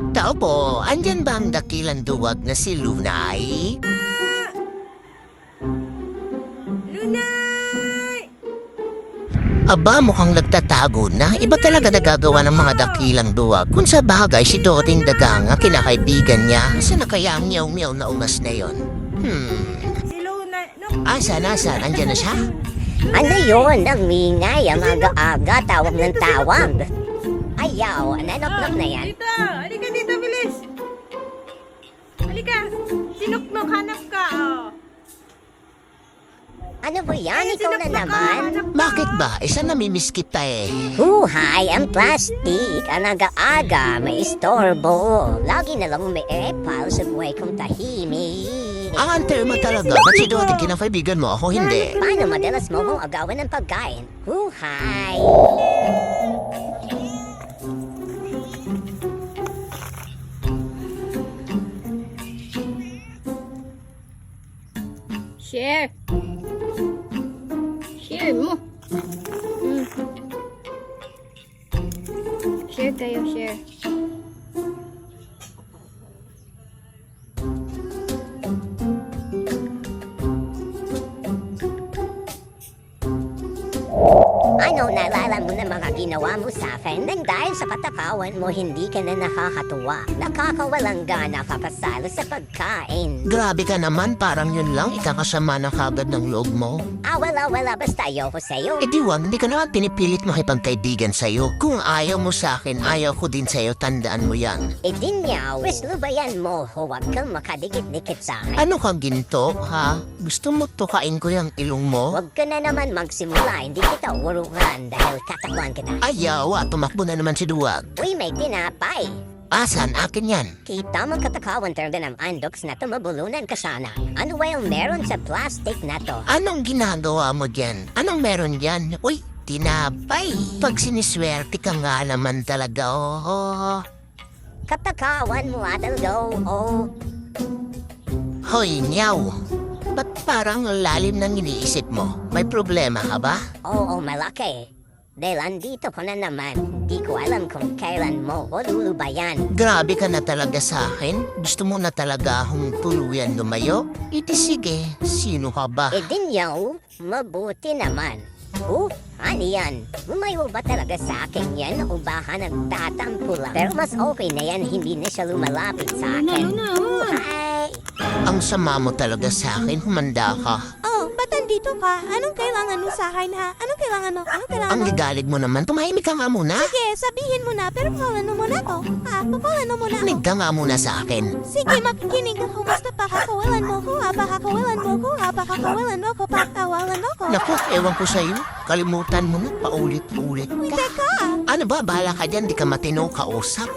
Tao po, andyan ba ang dakilang duwag na si Lunay? Lunay! Aba, mukhang nagtatago na. Iba talaga nagagawa ng mga dakilang duwag. Kung sa bagay, si Doting Daganga, kinakaibigan niya. Saan na kaya ang meow-meow na umas na yon? Si Lunay, no? Asan? Andyan na siya? Ano yun? Ang ingay, ang aga-aga, tawag ng tawag. Ayaw, nanok-nok na yan. Dito! Halika dito, bilis! Halika! Sinuknok, hanap ka, oh. Ano ba yan? Ay, Ikaw na sinuknok ka, naman? hanap ka. Bakit ba? Isa namimiss kita eh. Huhay, ang plastic, ang aga-aga, may istorbo. Lagi na lang umiepal sa buhay kong tahimik. Ang unfair mo talaga. Ba't si Doting kinakaibigan mo? Ako hindi. Paano madalas mo kong agawan ng pagkain? Huhay! Share! Share mo! Share tayo, share. Ano naalala mo na mga ginawa mo sa akin nang dahil sa katakawan mo hindi ka na nakakatuwa? Nakakawalang gana papasalo sa pagkain. Grabe ka naman, parang yun lang. Ikakasama na kagad ng loob mo. Wala, basta ayoko sa'yo. Eh di wag, hindi ka naman pinipilit makipagkaibigan sa'yo. Kung ayaw mo sa akin, ayaw ko din sa'yo, tandaan mo yan. Idinyaw, wislubayan mo, huwag kang makadikit-dikit sa akin. Ano kang ginto, ha? Gusto mo tukain ko yung ilong mo? Huwag ka na naman magsimula, hindi kita urungan dahil katakwan kita. Ayaw, tumakbo na naman si Duwag. Uy, may tinapay. Asan? Akin yan. Kita mo katakawan talaga ng andoks na tumabulunan ka sana. Ano well meron sa plastic na to? Anong ginagawa mo dyan? Anong meron dyan? Uy, tinapay. Pag siniswerte ka nga naman talaga, oh. Katakawan mo talaga, oh. Hoy, nyaw. Ba't parang lalim ng iniisip mo? May problema ka ba? Oo, malaki. Dahil andito ko na naman, di ko alam kung kailan mo o lulubayan. Grabe ka na talaga sa akin? Gusto mo na talaga akong tuluyan lumayo? Iti sige, sino ka ba? Idinyaw, mabuti naman. Ano yan? Lumayo ba talaga sa akin yan o baka nagtatampo lang? Pero mas okay na yan, hindi na siya lumalapit sa akin. Hi! Ang sama mo talaga sa akin, humanda ka. Oh, ba't andito ka? Anong kailangan mo sa akin, ha? Anong kailangan mo? Anong kailangan Ang mo? gigalig mo naman, tumahimik ka nga muna. Sige, sabihin mo na, pero pakawalan mo muna to. Ha? Pakawalan mo muna ako. Makinig ka nga muna sa akin. Sige, makikinig ako. Basta pakakawalan mo ko, ha? Pakakawalan mo ko, ha? Pakakawalan mo ko, pakakawalan mo ko. Naku, ewan ko sa'yo. Kalimutan mo na, paulit-ulit Uy, ka. teka. Ano ba, bahala ka dyan, di ka matino kausap.